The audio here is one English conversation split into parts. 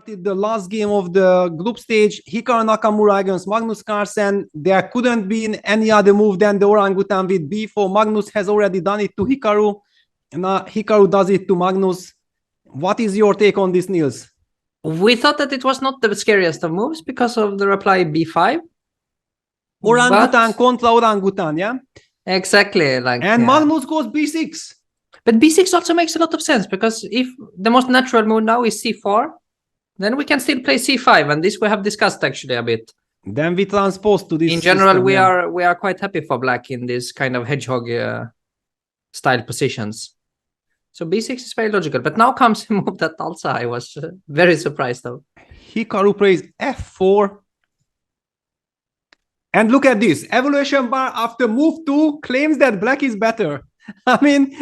started the last game of the group stage, Hikaru Nakamura against Magnus Carlsen. There couldn't be any other move than the orangutan with b4. Magnus has already done it to Hikaru. Now Hikaru does it to Magnus. What is your take on this, Niels? We thought that it was not the scariest of moves because of the reply b5. Orangutan contra orangutan, yeah? Exactly. And Magnus goes b6. But b6 also makes a lot of sense, because if the most natural move now is c4, then we can still play c5, and this we have discussed actually a bit. Then we transpose to this. In general, we are quite happy for black in this kind of hedgehog style positions. So b6 is very logical. But now comes a move that also I was very surprised of. Hikaru plays f4. And look at this. Evaluation bar after move 2 claims that black is better. I mean,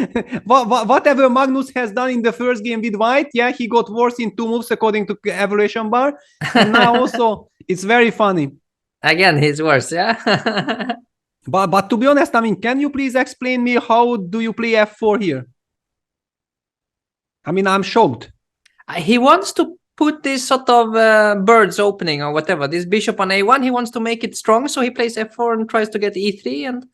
whatever Magnus has done in the first game with white, yeah, he got worse in 2 moves according to evaluation bar. And now also, it's very funny. Again, he's worse, yeah? But to be honest, I mean, can you please explain me how do you play f4 here? I mean, I'm shocked. He wants to put this sort of birds opening or whatever. This bishop on a1, he wants to make it strong, so he plays f4 and tries to get e3 and...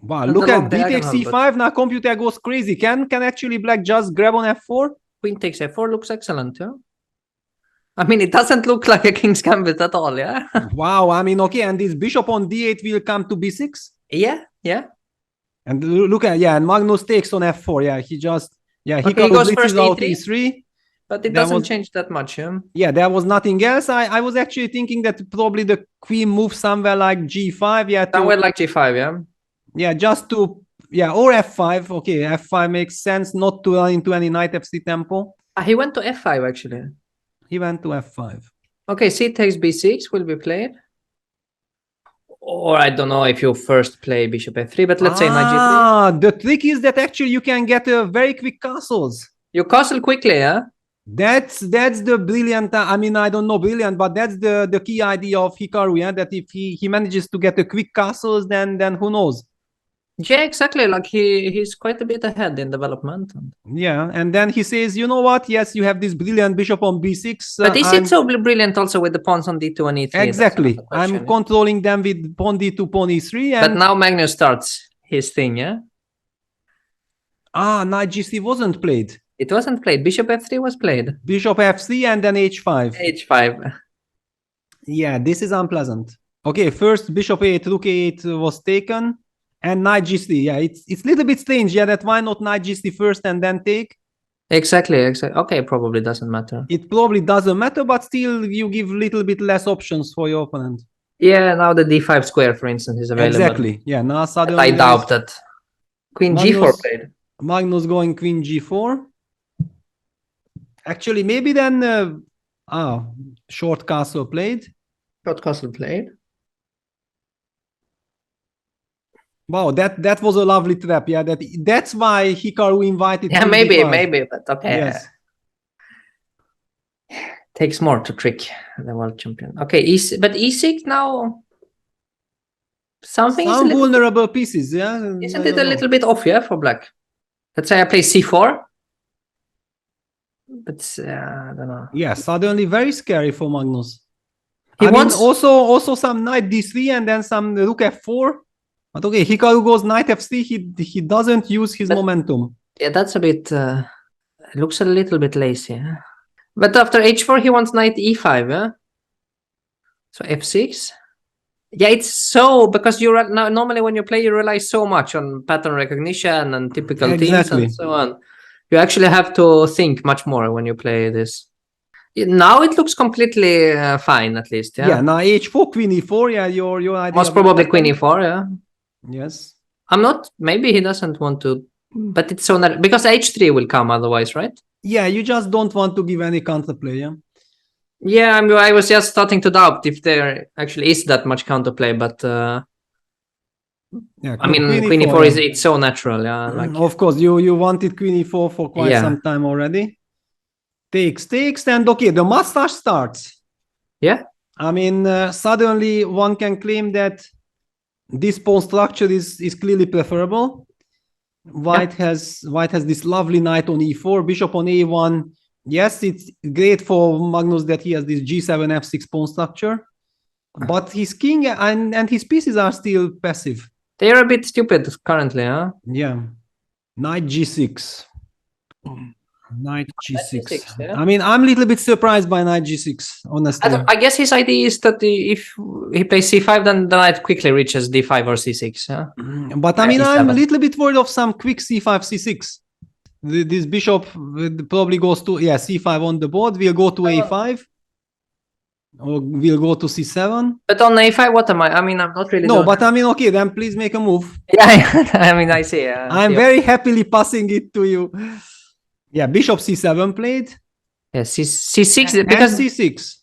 Wow, look at b takes c5. Now computer goes crazy. Can actually black just grab on f4? Queen takes f4 looks excellent, yeah? I mean, it doesn't look like a king's gambit at all, yeah? Wow, I mean, okay, and this bishop on d8 will come to b6? Yeah, yeah. And look at, yeah, and Magnus takes on f4, yeah, he just, yeah, he goes first out e3. But it doesn't change that much, yeah? Yeah, there was nothing else. I was actually thinking that probably the queen moves somewhere like g5, yeah. Somewhere like g5, yeah? Yeah, just to, yeah, or f5. Okay, f5 makes sense, not to run into any knight fc tempo. He went to f5, actually. He went to f5. Okay, c takes b6 will be played. Or I don't know if you first play bishop f3, but let's say knight g3. Ah, the trick is that actually you can get very quick castles. You castle quickly, yeah? That's the brilliant, I mean, I don't know brilliant, but that's the key idea of Hikaru, yeah? That if he manages to get a quick castles, then who knows? Yeah, exactly. Like he's quite a bit ahead in development. Yeah, and then he says, you know what? Yes, you have this brilliant bishop on b6. But is it so brilliant also with the pawns on d2 and e3? Exactly. I'm controlling them with pawn d2, pawn e3. And... But now Magnus starts his thing, yeah? Ah, knight g3 wasn't played. It wasn't played. Bishop f3 was played. Bishop f3 and then h5. h5. Yeah, this is unpleasant. Okay, first bishop a8, rook a8 was taken. And knight g3, yeah, it's a little bit strange, yeah, that why not knight g3 first and then take? Exactly. Okay, probably doesn't matter. It probably doesn't matter, but still you give a little bit less options for your opponent. Yeah, now the d5 square, for instance, is available. Exactly, yeah, now suddenly... I doubt that. Queen g4 played. Magnus going queen g4. Actually, maybe then... short castle played. Short castle played. Wow, that was a lovely trap. Yeah, that's why Hikaru invited. Yeah, maybe, but okay. Yes. Takes more to trick the world champion. Okay, but e6 now. Some vulnerable pieces. Yeah, isn't it a little bit off? Yeah, for black. Let's say I play c4. But I don't know. Yeah, suddenly very scary for Magnus. I mean, also some knight d3 and then some rook f4. But okay, Hikaru goes knight f3. He doesn't use his momentum. Yeah, that's a bit. Looks a little bit lazy. Huh? But after h4, he wants knight e5. Yeah. So f6. Yeah, it's so because you normally when you play, you rely so much on pattern recognition and typical things and so on. You actually have to think much more when you play this. Now it looks completely fine, at least. Yeah. Yeah. Now h4, queen e4. Yeah, your idea. Most probably queen e4. Yeah. Yes. I'm not. Maybe he doesn't want to, but it's so that because h3 will come otherwise, right? Yeah, you just don't want to give any counterplay. Yeah. Yeah, I was just starting to doubt if there actually is that much counterplay, but yeah, I mean, queen e4 is it's so natural. Yeah, like of course you wanted queen e4 for quite some time already. Takes, and okay, the mustache starts. Yeah. I mean, suddenly one can claim that this pawn structure is clearly preferable. White has this lovely knight on e4, bishop on a1, Yes, it's great for Magnus that he has this G7 F6 pawn structure, but his king and his pieces are still passive. They are a bit stupid currently, huh? Yeah. Knight G6. Knight G6. G6, yeah. I mean, I'm a little bit surprised by Knight G6, honestly. I guess his idea is that if he plays C5, then the knight quickly reaches D5 or C6. Yeah? But I mean, I'm a E7. little bit worried of some quick C5, C6. This bishop probably goes to, yeah, C5 on the board. We'll go to A5. Or we'll go to C7. But on A5, what am I? I mean, I'm not really. No, but I mean, okay, then please make a move. Yeah, I mean, I see. I'm very happily passing it to you. Yeah, bishop C7 played. Yeah, C6 And because C6.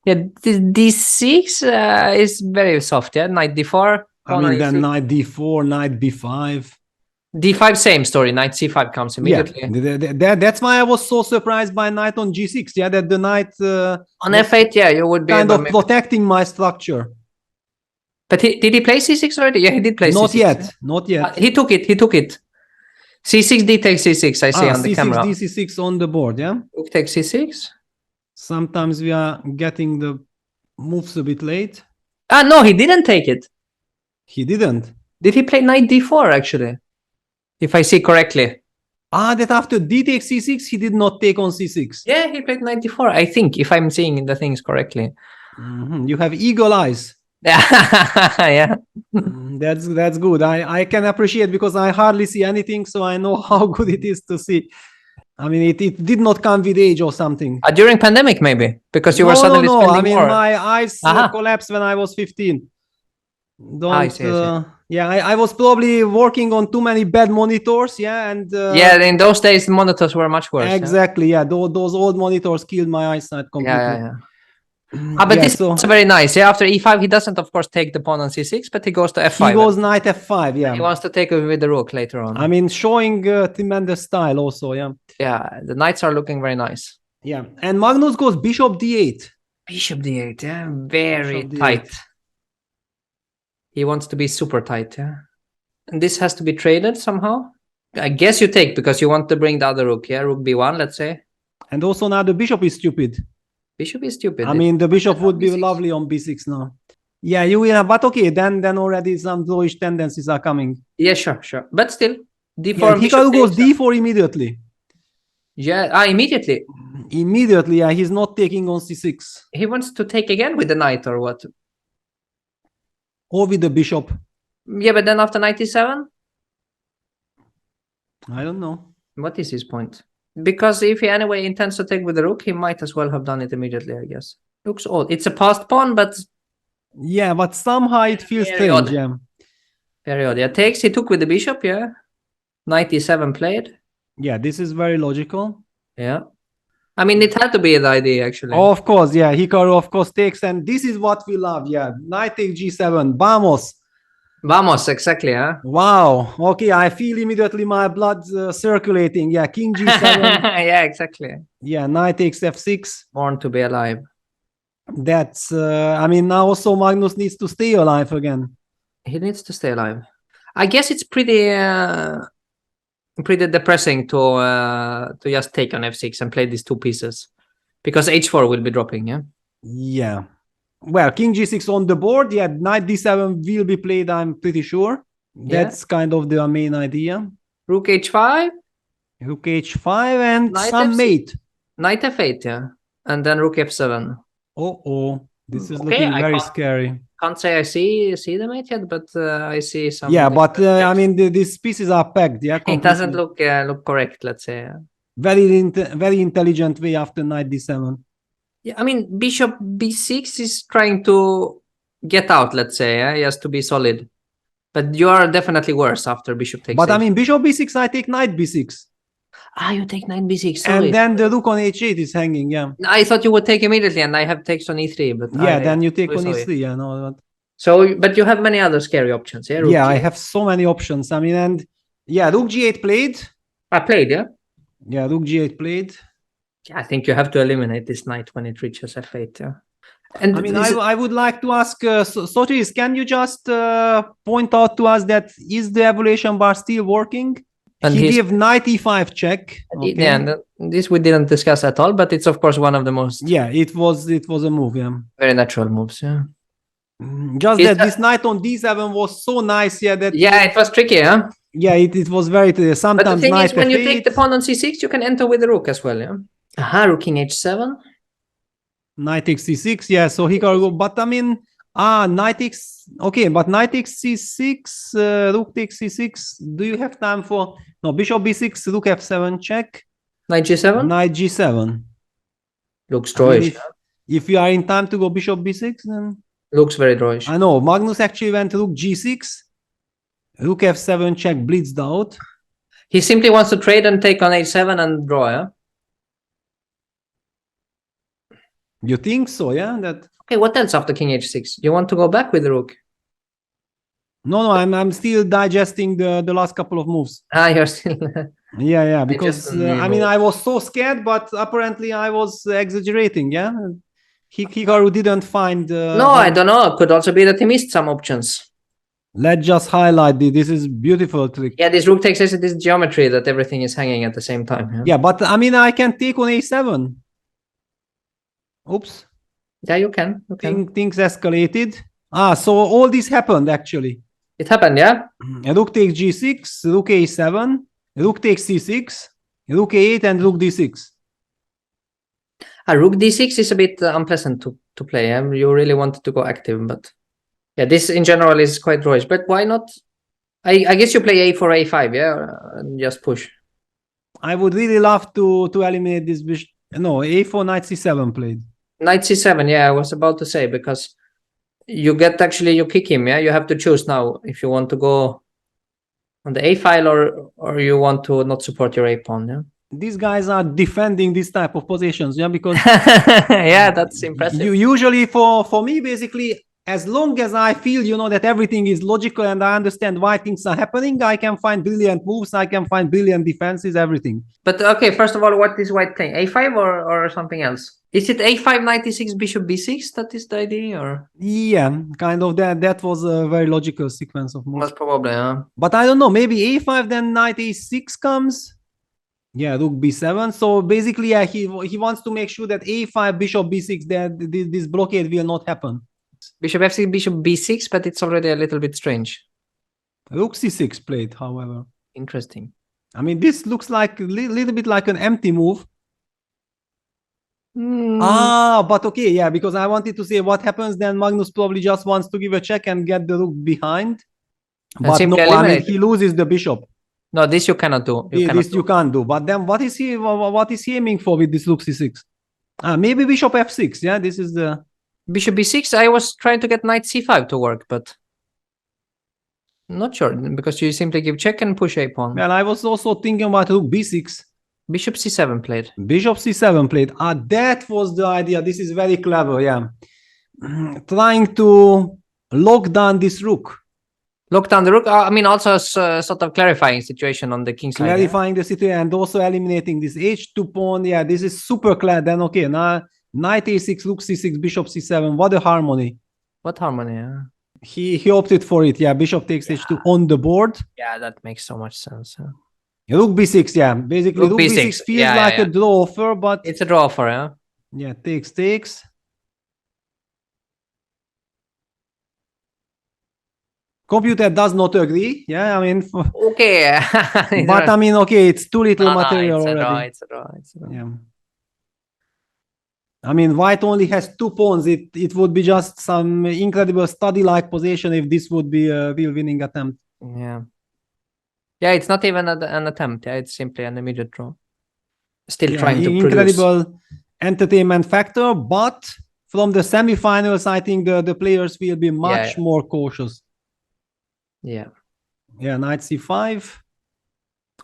yeah, D6 is very soft. Yeah, knight D4. I mean, then knight D4, knight B5. D5, same story. Knight C5 comes immediately. Yeah, that's why I was so surprised by knight on G6. Yeah, that the knight on F8, yeah, you would be kind of protecting my structure. But did he play C6 already? Yeah, he did play Not C6. Yet. Not yet. He took it. C6, D takes C6, I see on the C6, camera. D6 on the board, yeah? Rook takes C6. Sometimes we are getting the moves a bit late. No, he didn't take it. He didn't. Did he play knight D4, actually? If I see correctly. That after D takes C6, he did not take on C6. Yeah, he played knight D4, I think, if I'm seeing the things correctly. You have eagle eyes. Yeah. That's good. I can appreciate because I hardly see anything, so I know how good it is to see. I mean, it did not come with age or something. During pandemic, maybe, because you were suddenly spending I mean, more. my eyes collapsed when I was 15. I see. Yeah, I was probably working on too many bad monitors. Yeah, and yeah, in those days, the monitors were much worse. Exactly. Yeah, those old monitors killed my eyesight completely. Yeah. But this is very nice. Yeah, after E5, he doesn't, of course, take the pawn on C6, but he goes to F5. He goes knight F5, yeah. He wants to take it with the rook later on. I mean, showing tremendous style also, yeah. Yeah, the knights are looking very nice. Yeah, and Magnus goes bishop D8. Bishop D8, yeah, very tight. He wants to be super tight, yeah. And this has to be traded somehow. I guess you take because you want to bring the other rook, yeah? Rook B1, let's say. And also now the bishop is stupid. Bishop is stupid. I mean, the bishop would be lovely on B6 now. Yeah, you will have, but okay, then already some Polish tendencies are coming. Yeah, sure. But still, D4. Yeah, Hikaru goes D4 immediately. Yeah, immediately. Immediately, yeah, he's not taking on C6. He wants to take again with the knight or what? Or with the bishop. Yeah, but then after knight E7? I don't know. What is his point? Because if he anyway intends to take with the rook, he might as well have done it immediately, I guess. Looks odd. It's a passed pawn, but... Yeah, but somehow it feels strange, yeah. Very odd. Yeah, takes, he took with the bishop, yeah. Knight E7 played. Yeah, this is very logical. Yeah. I mean, it had to be the idea, actually. Of course, yeah. Hikaru, of course, takes, and this is what we love, yeah. Knight takes G7. Vamos. Vamos, exactly, huh? Wow. Okay, I feel immediately my blood circulating. Yeah, King G7. Yeah, exactly. Yeah, Knight takes F6. Born to be alive. That's, I mean, now also Magnus needs to stay alive again. He needs to stay alive. I guess it's pretty depressing to just take on F6 and play these two pieces. Because H4 will be dropping, yeah? Yeah. Well, King G6 on the board. Yeah, Knight D7 will be played, I'm pretty sure. That's kind of the main idea. Rook H5. Rook H5 and Knight some F6. mate. Knight F8, yeah. And then Rook F7. Oh, this is looking very scary. Can't say I see the mate yet, but I see some. Yeah, but I mean, these pieces are packed. Yeah, it doesn't look correct. Let's say. Very intelligent way after Knight D7. Yeah, I mean, Bishop B6 is trying to get out. Let's say, yeah? He has to be solid. But you are definitely worse after Bishop takes. But I mean, Bishop B6, I take Knight B6. You take Knight B6. Sorry. And then the Rook on H8 is hanging. Yeah. I thought you would take immediately, and I have takes on E3. But yeah, then you take on E3. Yeah, no. So, but you have many other scary options. Yeah. Yeah, I have so many options. I mean, and yeah, Rook G8 played. I played, yeah. Yeah, Rook G8 played. I think you have to eliminate this knight when it reaches F8. Yeah. And I mean, I would like to ask, Sotiris, can you just point out to us that is the evaluation bar still working? And he he's- gave knight e5 check. Okay. Yeah, and this we didn't discuss at all, but it's of course one of the most Yeah, it was a move. Yeah. very natural moves. Yeah. Just Is that that- this knight on d7 was so nice. Yeah, that Yeah, it was tricky, huh? yeah, it was very But the sometimes thing knight is, when you take f8, the pawn on c6, you can enter with the rook as well. Yeah. Aha, rook king h7. knight takes c6. Yeah, so Hikaru. But I mean, knight takes. Okay, but knight takes c6. Rook takes c6. Do you have time for no bishop b6? Rook f7 check. Knight g7. Knight g7. Looks I mean, drawish. if you are in time to go bishop b6, then Looks very drawish. I know Magnus actually went rook g6, rook f7 check, blitzed out. He simply wants to trade and take on h7 and draw. Yeah. You think so? Yeah. That Okay, what else after king h6? You want to go back with the rook? no. I'm still digesting the last couple of moves. You're still. Yeah. Because Digesting I mean, moves. I was so scared, but apparently I was exaggerating. Yeah. Hikaru didn't find. No, I don't know. Could also be that he missed some options. Let's just highlight this is beautiful trick. Yeah, this rook takes this geometry that everything is hanging at the same time. Yeah, Yeah, but I mean, I can take on a7. Oops. yeah, you can. You can. Things escalated. So all this happened actually. It happened, yeah? Rook takes g6, rook a7, rook takes c6, rook a8, and rook d6. Rook d6 is a bit unpleasant to play. You really wanted to go active, but yeah, this in general is quite drawish. But why not? I guess you play a4, a5, yeah, and just push. I would really love to eliminate this bishop. No, a4, knight c7 played. Knight c7, yeah, I was about to say, because you get actually, you kick him, yeah? You have to choose now if you want to go on the a file or you want to not support your a pawn, yeah? These guys are defending this type of positions, yeah, because yeah, that's impressive. you usually for me basically, as long as I feel that everything is logical and I understand why things are happening, I can find brilliant moves, I can find brilliant defenses, everything. But okay, first of all, what is white playing? A5 or something else? Is it a5, knight e6, bishop b6? That is the idea, or? Yeah, kind of that was a very logical sequence of moves. Most probably, yeah. But I don't know, maybe a5, then knight a6 comes. Yeah, rook b7. So basically, yeah, he wants to make sure that a5, bishop b6, that this blockade will not happen. Bishop f6, bishop b6, but it's already a little bit strange. Rook c6 played, however. Interesting. I mean, this looks like a little bit like an empty move. But okay, yeah, because I wanted to say what happens then. Magnus probably just wants to give a check and get the rook behind. But no, I mean, he loses the bishop. No, this you cannot do. You can't do. But then what is he aiming for with this rook c6? Maybe bishop f6. Yeah, this is the bishop b6. I was trying to get knight c5 to work, but not sure, because you simply give check and push a pawn. Well, I was also thinking about rook b6. Bishop c7 played. Bishop c7 played. That was the idea. This is very clever. Yeah, trying to lock down this rook. Lock down the rook. I mean, also a sort of clarifying situation on the king side. Clarifying the situation and also eliminating this h2 pawn. Yeah, this is super clear. Then okay, now knight a6, rook c6, bishop c7. What a harmony! What harmony? Yeah. He opted for it. Yeah, bishop takes h2 on the board. Yeah, that makes so much sense. Rook b6. Yeah, basically rook b6 feels like a draw offer, but it's a draw offer. Yeah. Yeah, takes. Computer does not agree. Yeah, I mean, okay. but I mean, okay, it's too little material already. It's a draw. Yeah. I mean, white only has 2 pawns. It would be just some incredible study-like position if this would be a real winning attempt. Yeah. Yeah, it's not even an attempt. Yeah, it's simply an immediate draw. Still trying to incredible produce. Entertainment factor, but from the semifinals, I think the players will be much more cautious. Yeah. Yeah, knight c5.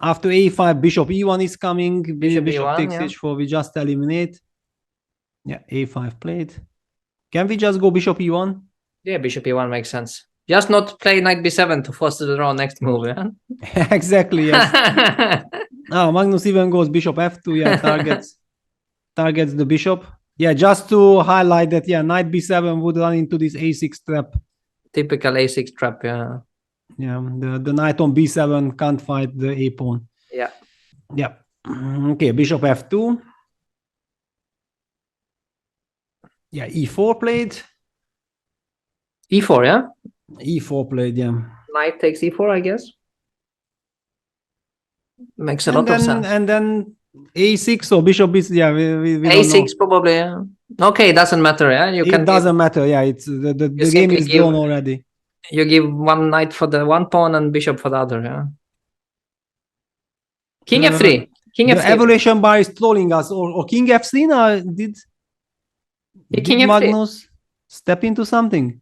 After a5, bishop e1 is coming. Bishop E1, takes h4. We just eliminate. Yeah, a5 played. Can we just go bishop e1? Yeah, bishop e1 makes sense. Just not play knight b7 to foster the draw next move, yeah? Exactly, yes. Magnus even goes bishop f2, yeah, targets the bishop. Yeah, just to highlight that, yeah, knight b7 would run into this a6 trap. Typical a6 trap, yeah. Yeah, the knight on b7 can't fight the a pawn. Yeah. Yeah. Okay, bishop f2. Yeah, e4 played. E4, yeah? E4 played, yeah. Knight takes E4, I guess. Makes a And lot of then sense. and then a6 or bishop b, yeah, we don't know. A6 probably, yeah. Okay, it doesn't matter, yeah? You can It doesn't matter, yeah. It's the game simply is give- done already. You give one knight for the one pawn and bishop for the other, yeah? King f3. King The f3. evaluation bar is trolling us. Or king f3 now? Did King f3. Magnus step into something?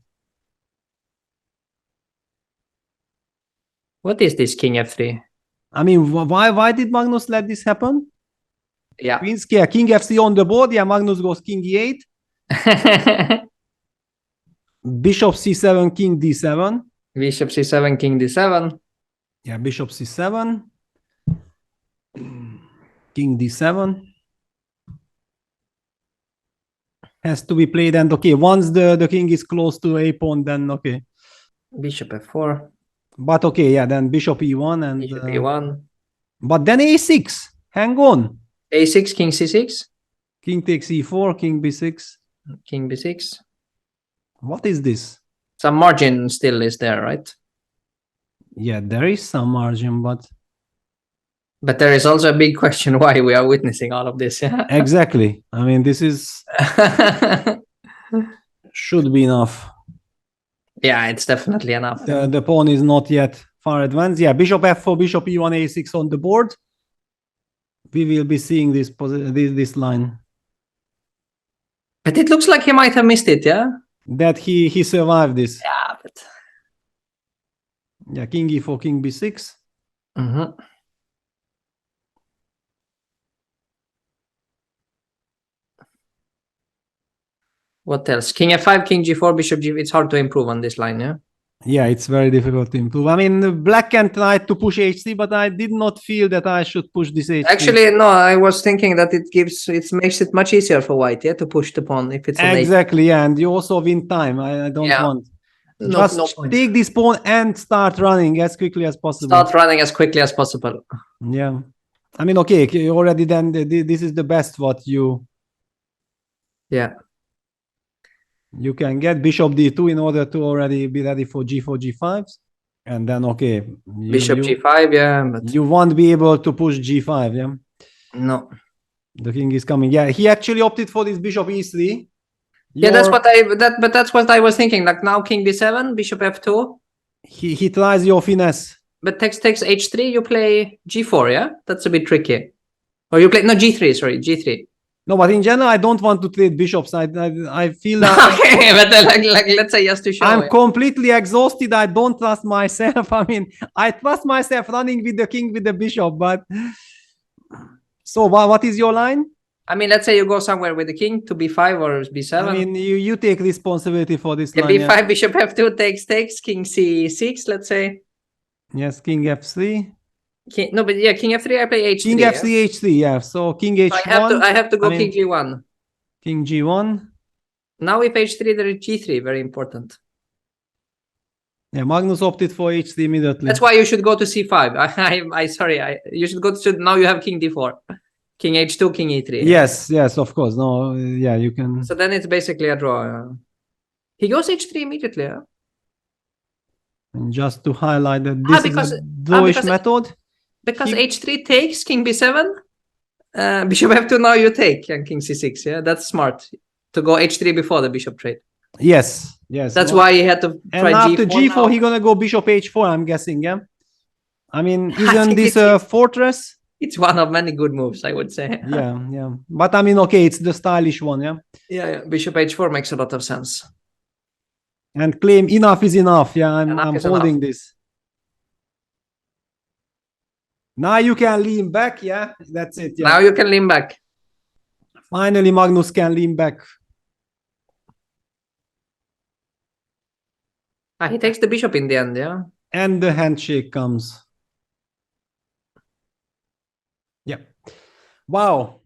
What is this king f3? I mean, why did Magnus let this happen? Yeah. Yeah, king f3 on the board. Yeah, Magnus goes king e8. Bishop c7, king d7. Bishop c7, king d7. Yeah, bishop c7. King d7. Has to be played. And okay, once the king is close to a pawn, then okay. Bishop f4. But okay, yeah, then bishop e1 and Bishop e1. But then a6. Hang on. A6, king c6. King takes e4, king b6. King b6. What is this? Some margin still is there, right? Yeah, there is some margin, but there is also a big question why we are witnessing all of this. Yeah. exactly. I mean, this is should be enough. Yeah, it's definitely enough. The pawn is not yet far advanced. Yeah, bishop f4, bishop e1, a6 on the board. We will be seeing this line. But it looks like he might have missed it, yeah? That he survived this. Yeah, but... Yeah, king e4, king b6. What else? King f5, king g4, bishop g. It's hard to improve on this line, yeah? Yeah, it's very difficult to improve. I mean, black can try to push h3, but I did not feel that I should push this h3. Actually, no, I was thinking that it makes it much easier for white, yeah, to push the pawn if it's on exactly, yeah, and you also win time. I don't want. Just take this pawn and start running as quickly as possible. Start running as quickly as possible. Yeah. I mean, okay, already then this is the best what you... Yeah. You can get bishop d2 in order to already be ready for g4, g5. And then, okay. Bishop g5, yeah. But... You won't be able to push g5, yeah? No. The king is coming. Yeah, he actually opted for this bishop e3. Yeah, that's what I was thinking. Like now king b7, bishop f2. He tries your finesse. But takes h3, you play g4, yeah? That's a bit tricky. Or you play, no, g3, sorry, g3. No, but in general, I don't want to trade bishops. I feel like... Okay, but like let's say just to show. I'm completely exhausted. I don't trust myself. I mean, I trust myself running with the king with the bishop, but... So what is your line? I mean, let's say you go somewhere with the king to b5 or b7. I mean, you take responsibility for this line. b5, yeah. Bishop f2 takes, king c6, let's say. Yes, king f3. No, but yeah, king f3, I play h3. King f3, yeah? h3, yeah. So king h1. I have to go king g1. King g1. Now if h3, there is g3, very important. Yeah, Magnus opted for h3 immediately. That's why you should go to c5. Sorry, you should go to, now you have king d4. King h2, king e3. Yes, of course. No, yeah, you can. So then it's basically a draw. He goes h3 immediately. Yeah? And just to highlight that this is a drawish method. Because h3 takes, king b7, bishop f2, now you take, and king c6. Yeah, that's smart to go h3 before the bishop trade. Yes. That's why he had to try and after g4 he's gonna go bishop h4, I'm guessing, yeah? I mean, isn't this a fortress? It's one of many good moves, I would say. Yeah. But I mean, okay, it's the stylish one, yeah? Yeah. Bishop h4 makes a lot of sense. And claim enough is enough. Yeah, I'm holding this. Now you can lean back, yeah? That's it, yeah. Now you can lean back. Finally, Magnus can lean back. He takes the bishop in the end, yeah? And the handshake comes. Yeah. Wow.